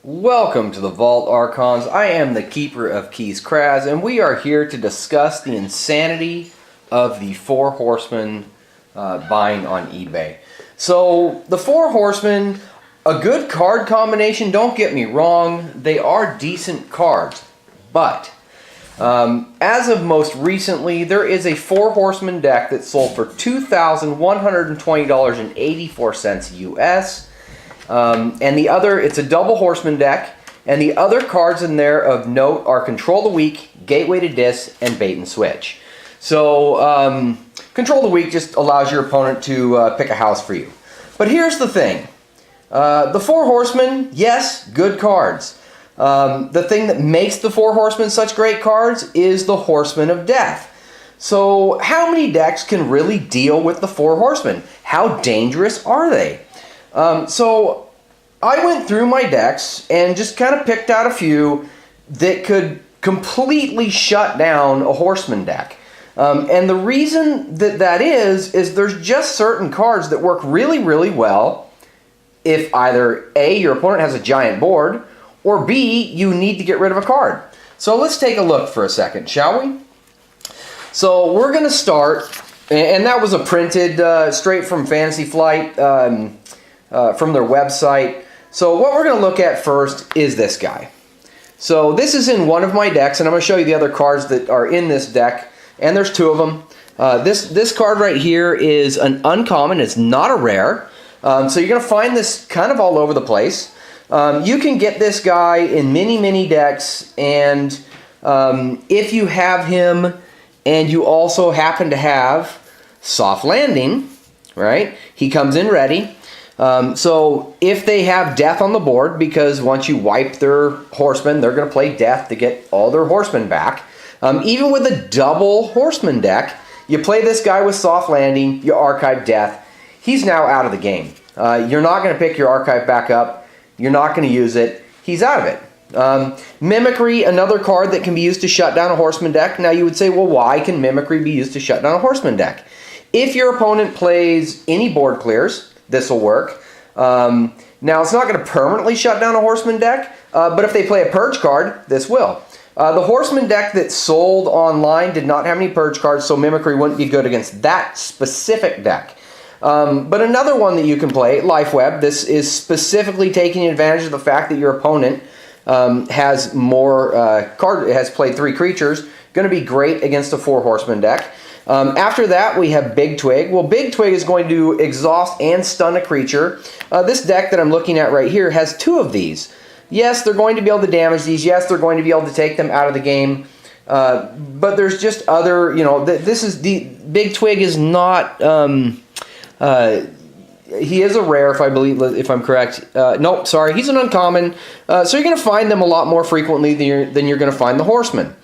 Welcome to the Vault Archons. I am the Keeper of Keys, Kraz, and we are here to discuss the insanity of the Four Horsemen buying on eBay. So, the Four Horsemen, a good card combination, don't get me wrong, they are decent cards. But, as of most recently, there is a Four Horsemen deck that sold for $2,120.84 US. And the other, it's a double horseman deck, and the other cards in there of note are Control the Weak, Gateway to Dis, and Bait and Switch. So, Control the Weak just allows your opponent to pick a house for you. But here's the thing. The Four Horsemen, yes, good cards. The thing that makes the Four Horsemen such great cards is the Horsemen of Death. So, how many decks can really deal with the Four Horsemen? How dangerous are they? So I went through my decks and just kind of picked out a few that could completely shut down a Horseman deck. And the reason that is there's just certain cards that work really, really well if either A, your opponent has a giant board, or B, you need to get rid of a card. So let's take a look for a second, shall we? So we're going to start, and that was a printed straight from Fantasy Flight, from their website. So what we're going to look at first is this guy. So this is in one of my decks, and I'm going to show you the other cards that are in this deck, and there's two of them. This card right here is an uncommon. It's not a rare. So you're going to find this kind of all over the place. You can get this guy in many decks, and if you have him and you also happen to have Soft Landing, right? He comes in ready. So if they have death on the board, because once you wipe their horsemen, they're going to play death to get all their horsemen back. Even with a double horseman deck, you play this guy with Soft Landing, you archive death. He's now out of the game. You're not going to pick your archive back up. You're not going to use it. He's out of it. Mimicry, another card that can be used to shut down a horseman deck. Now you would say, well, why can Mimicry be used to shut down a horseman deck? If your opponent plays any board clears, this will work. Now, it's not going to permanently shut down a Horseman deck, but if they play a Purge card, this will. The Horseman deck that sold online did not have any Purge cards, so Mimicry wouldn't be good against that specific deck. But another one that you can play, Life Web, this is specifically taking advantage of the fact that your opponent has played 3 creatures, going to be great against a 4 Horseman deck. After that, we have Big Twig. Well, Big Twig is going to exhaust and stun a creature. This deck that I'm looking at right here has 2 of these. Yes, they're going to be able to damage these. Yes, they're going to be able to take them out of the game. But there's just other, this is the Big Twig is not, he is a rare, if I'm correct. Nope, sorry, he's an uncommon. So you're going to find them a lot more frequently than you're going to find the Horsemen.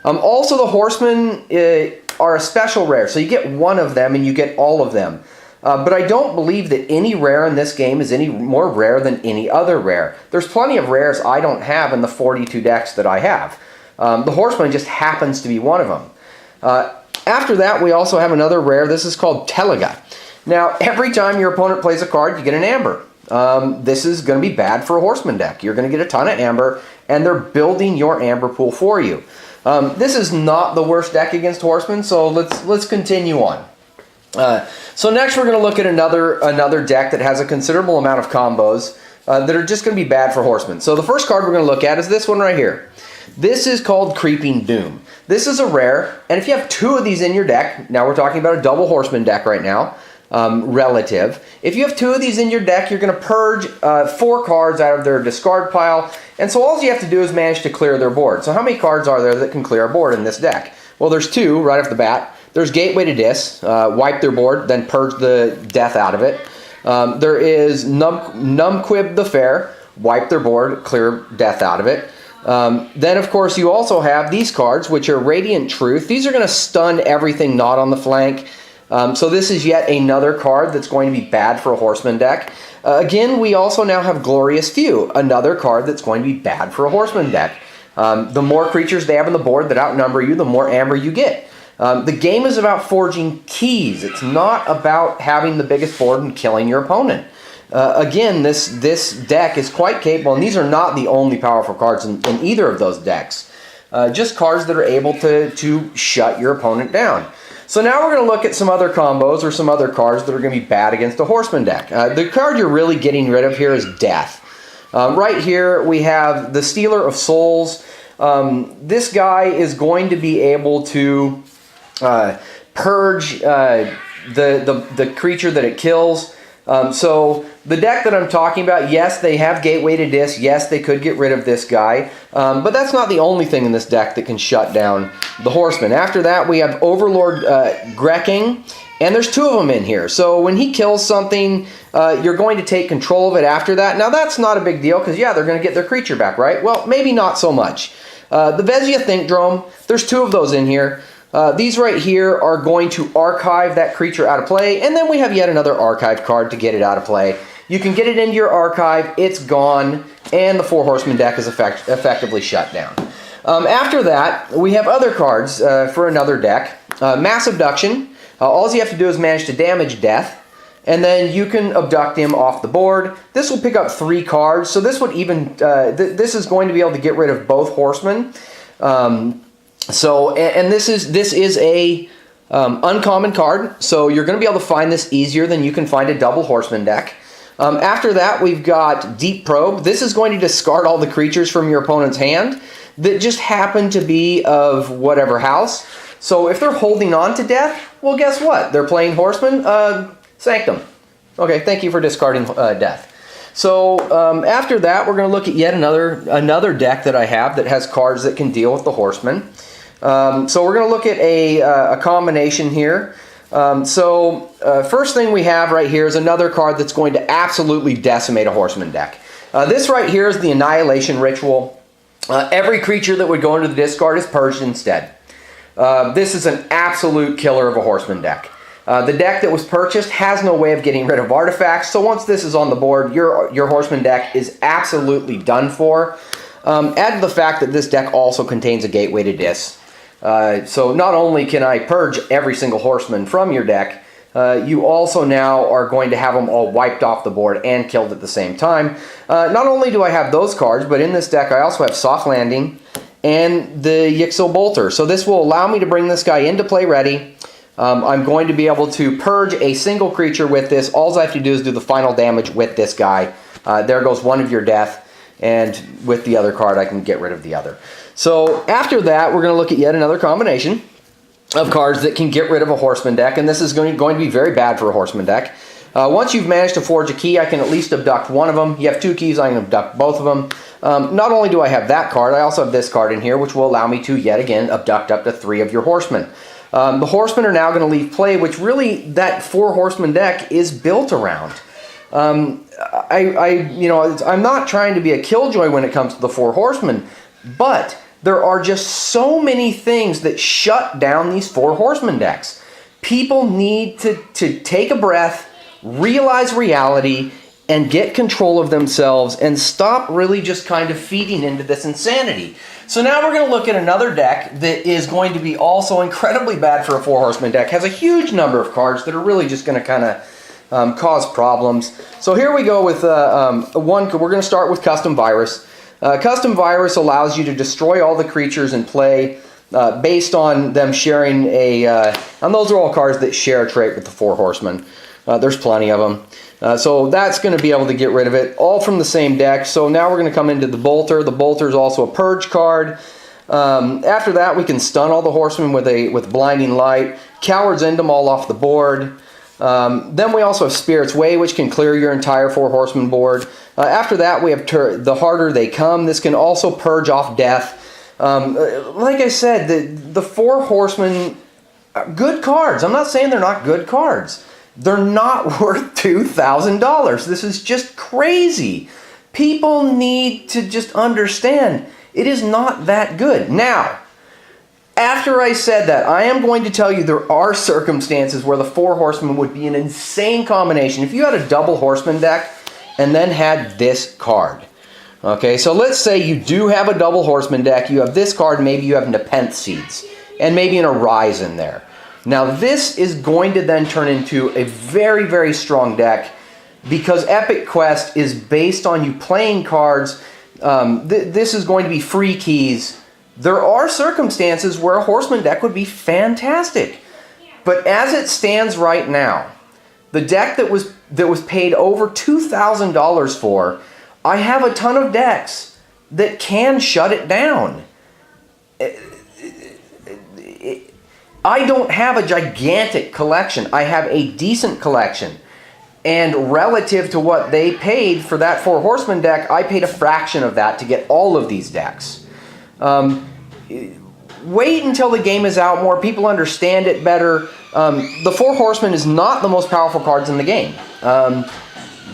Also, the Horsemen are a special rare, so you get one of them and you get all of them. But I don't believe that any rare in this game is any more rare than any other rare. There's plenty of rares I don't have in the 42 decks that I have. The Horseman just happens to be one of them. After that, we also have another rare. This is called Telega. Now, every time your opponent plays a card, you get an Amber. This is going to be bad for a Horseman deck. You're going to get a ton of Amber, and they're building your Amber pool for you. This is not the worst deck against Horsemen, so let's continue on. So next we're going to look at another deck that has a considerable amount of combos that are just going to be bad for Horsemen. So the first card we're going to look at is this one right here. This is called Creeping Doom. This is a rare, and if you have 2 of these in your deck, now we're talking about a double Horseman deck right now, relative. If you have 2 of these in your deck, you're going to purge 4 cards out of their discard pile, and so all you have to do is manage to clear their board. So how many cards are there that can clear a board in this deck? Well, there's 2 right off the bat. There's Gateway to Dis, wipe their board, then purge the death out of it. There is Numquib the Fair, wipe their board, clear death out of it. Then, of course, you also have these cards, which are Radiant Truth. These are going to stun everything not on the flank. So this is yet another card that's going to be bad for a Horseman deck. Again, we also now have Glorious Few, another card that's going to be bad for a Horseman deck. The more creatures they have on the board that outnumber you, the more Amber you get. The game is about forging keys. It's not about having the biggest board and killing your opponent. Again, this deck is quite capable, and these are not the only powerful cards in either of those decks. Just cards that are able to shut your opponent down. So now we're going to look at some other combos or some other cards that are going to be bad against a Horseman deck. The card you're really getting rid of here is Death. Right here we have the Stealer of Souls. This guy is going to be able to purge the creature that it kills. So the deck that I'm talking about, yes, they have Gateway to Dis. Yes, they could get rid of this guy. But that's not the only thing in this deck that can shut down the Horseman. After that, we have Overlord Grekking. And there's two of them in here. So when he kills something, you're going to take control of it after that. Now, that's not a big deal because, yeah, they're going to get their creature back, right? Well, maybe not so much. The Vezia Thinkdrome, there's two of those in here. These right here are going to archive that creature out of play, and then we have yet another archive card to get it out of play. You can get it into your archive, it's gone, and the Four Horseman deck is effectively shut down. After that, we have other cards for another deck. Mass Abduction. All you have to do is manage to damage Death, and then you can abduct him off the board. This will pick up 3 cards, so this would even this is going to be able to get rid of both Horsemen. This is a uncommon card, so you're going to be able to find this easier than you can find a double Horseman deck. After that, we've got Deep Probe. This is going to discard all the creatures from your opponent's hand that just happen to be of whatever house. So if they're holding on to Death, well, guess what? They're playing Horseman. Sanctum. Okay, thank you for discarding Death. So after that, we're going to look at yet another deck that I have that has cards that can deal with the Horseman. So we're going to look at a combination here. First thing we have right here is another card that's going to absolutely decimate a Horseman deck. This right here is the Annihilation Ritual. Every creature that would go into the discard is purged instead. This is an absolute killer of a Horseman deck. The deck that was purchased has no way of getting rid of artifacts, so once this is on the board, your Horseman deck is absolutely done for. Add to the fact that this deck also contains a Gateway to Dis. So not only can I purge every single Horseman from your deck, you also now are going to have them all wiped off the board and killed at the same time. Not only do I have those cards, but in this deck I also have Soft Landing and the Yixil Bolter. So this will allow me to bring this guy into play ready. I'm going to be able to purge a single creature with this. All I have to do is do the final damage with this guy. There goes one of your death, and with the other card I can get rid of the other. So after that, we're going to look at yet another combination of cards that can get rid of a Horseman deck, and this is going to be very bad for a Horseman deck. Once you've managed to forge a key, I can at least abduct one of them. You have 2 keys, I can abduct both of them. Not only do I have that card, I also have this card in here, which will allow me to, yet again, abduct up to 3 of your Horsemen. The Horsemen are now going to leave play, which really that 4 Horseman deck is built around. I'm not trying to be a killjoy when it comes to the 4 Horsemen, but there are just so many things that shut down these 4 Horseman decks. People need to take a breath, realize reality, and get control of themselves and stop really just kind of feeding into this insanity. So now we're going to look at another deck that is going to be also incredibly bad for a 4 Horseman deck. Has a huge number of cards that are really just going to kind of cause problems. So here we go with we're going to start with Custom Virus. Custom Virus allows you to destroy all the creatures in play based on them sharing and those are all cards that share a trait with the 4 Horsemen. There's plenty of them. So that's going to be able to get rid of it, all from the same deck. So now we're going to come into the Bolter. The Bolter is also a Purge card. After that, we can stun all the Horsemen with Blinding Light, Coward's End them all off the board. Then we also have Spirit's Way, which can clear your entire 4 Horseman board. After that, we have The Harder They Come. This can also purge off Death. Like I said, the 4 Horsemen, good cards. I'm not saying they're not good cards. They're not worth $2,000. This is just crazy. People need to just understand it is not that good. Now, after I said that, I am going to tell you there are circumstances where the 4 Horsemen would be an insane combination. If you had a double Horseman deck and then had this card. Okay, so let's say you do have a double Horseman deck. You have this card, maybe you have Nepenthe Seeds, and maybe an Arise in there. Now this is going to then turn into a very, very strong deck because Epic Quest is based on you playing cards. This is going to be free keys. There are circumstances where a Horseman deck would be fantastic. But as it stands right now, the deck that was paid over $2,000 for, I have a ton of decks that can shut it down. I don't have a gigantic collection. I have a decent collection. And relative to what they paid for that Four Horseman deck, I paid a fraction of that to get all of these decks. Wait until the game is out more, people understand it better. The Four Horsemen is not the most powerful cards in the game.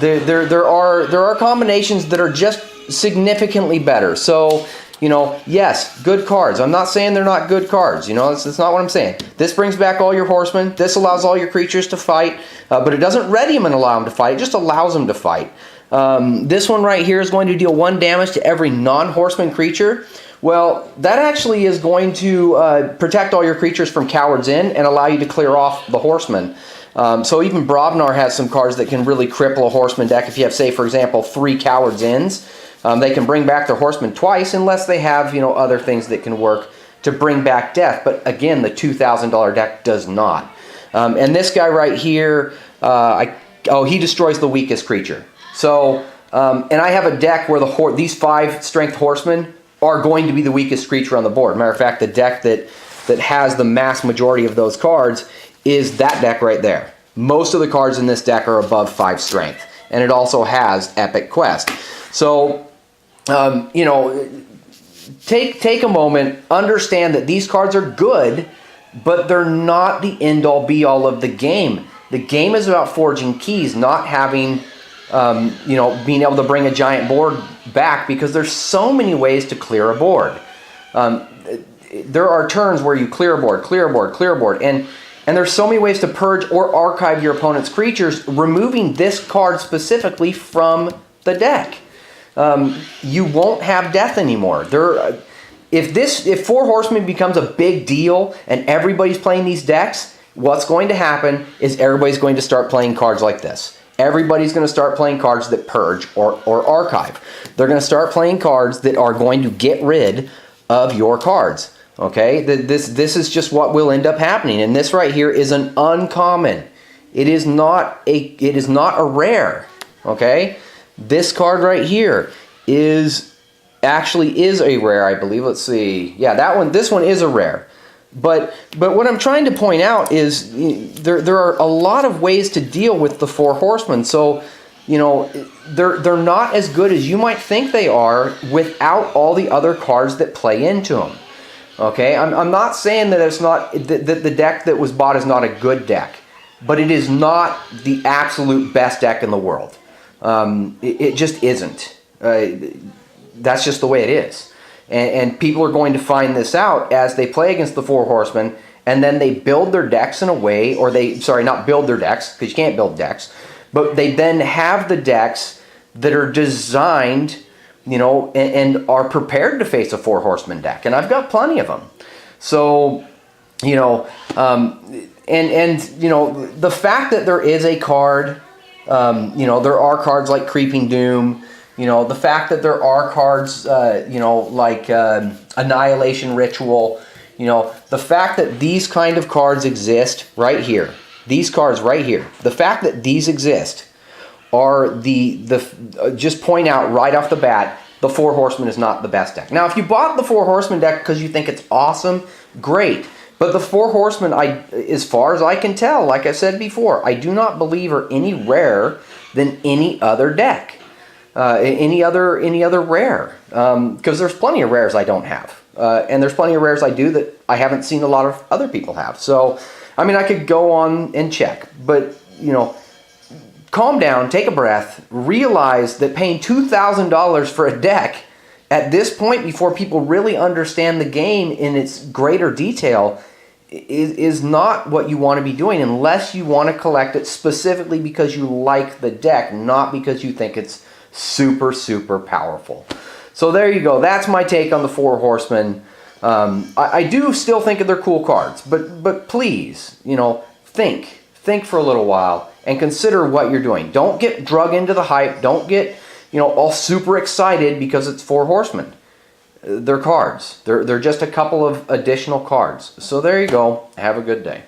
There are combinations that are just significantly better. So, you know, yes, good cards. I'm not saying they're not good cards. You know, that's not what I'm saying. This brings back all your horsemen. This allows all your creatures to fight, but it doesn't ready them and allow them to fight. It just allows them to fight. This one right here is going to deal 1 damage to every non-horseman creature. Well, that actually is going to protect all your creatures from cowards in and allow you to clear off the horsemen. So even Brobnar has some cards that can really cripple a horseman deck. If you have, say, for example, 3 cowards ins, they can bring back their horsemen twice unless they have, you know, other things that can work to bring back death. But again, the $2,000 deck does not. And this guy right here, he destroys the weakest creature. So, and I have a deck where these 5 strength horsemen are going to be the weakest creature on the board. Matter of fact, the deck that has the mass majority of those cards is that deck right there. Most of the cards in this deck are above 5 strength. And it also has Epic Quest. So, you know, take a moment, understand that these cards are good, but they're not the end-all be-all of the game. The game is about forging keys, not having, you know, being able to bring a giant board back, because there's so many ways to clear a board. There are turns where you clear a board, clear a board, clear a board, and there's so many ways to purge or archive your opponent's creatures, removing this card specifically from the deck. You won't have death anymore. If Four Horsemen becomes a big deal and everybody's playing these decks, what's going to happen is everybody's going to start playing cards like this. Everybody's going to start playing cards that purge or archive. They're going to start playing cards that are going to get rid of your cards. Okay, this is just what will end up happening. And this right here is an uncommon. It is not a rare. Okay, this card right here actually is a rare, I believe. Let's see. Yeah, this one is a rare. But what I'm trying to point out is there are a lot of ways to deal with the Four Horsemen. So, you know, they're not as good as you might think they are without all the other cards that play into them. Okay, I'm not saying that it's not that the deck that was bought is not a good deck, but it is not the absolute best deck in the world. It just isn't. That's just the way it is. And people are going to find this out as they play against the Four Horsemen, and then they build their decks in a way, or not build their decks, because you can't build decks, but they then have the decks that are designed, you know, and are prepared to face a Four Horseman deck. And I've got plenty of them. So, you know, and you know, the fact that there is a card, you know, there are cards like Creeping Doom, you know, the fact that there are cards, you know, like Annihilation Ritual, you know, the fact that these kind of cards exist right here, these cards right here, the fact that these exist are just point out right off the bat, the Four Horsemen is not the best deck. Now, if you bought the Four Horsemen deck because you think it's awesome, great. But the Four Horsemen, as far as I can tell, like I said before, I do not believe are any rarer than any other deck. Any other rare, because there's plenty of rares I don't have, and there's plenty of rares I do that I haven't seen a lot of other people have. So, I mean, I could go on and check, but, you know, calm down, take a breath, realize that paying $2,000 for a deck at this point, before people really understand the game in its greater detail, is not what you want to be doing, unless you want to collect it specifically because you like the deck, not because you think it's super, super powerful. So there you go. That's my take on the Four Horsemen. I do still think they're cool cards, but please, you know, think for a little while. and consider what you're doing. Don't get drug into the hype. Don't get, all super excited because it's Four Horsemen. They're cards. They're just a couple of additional cards. So there you go. Have a good day.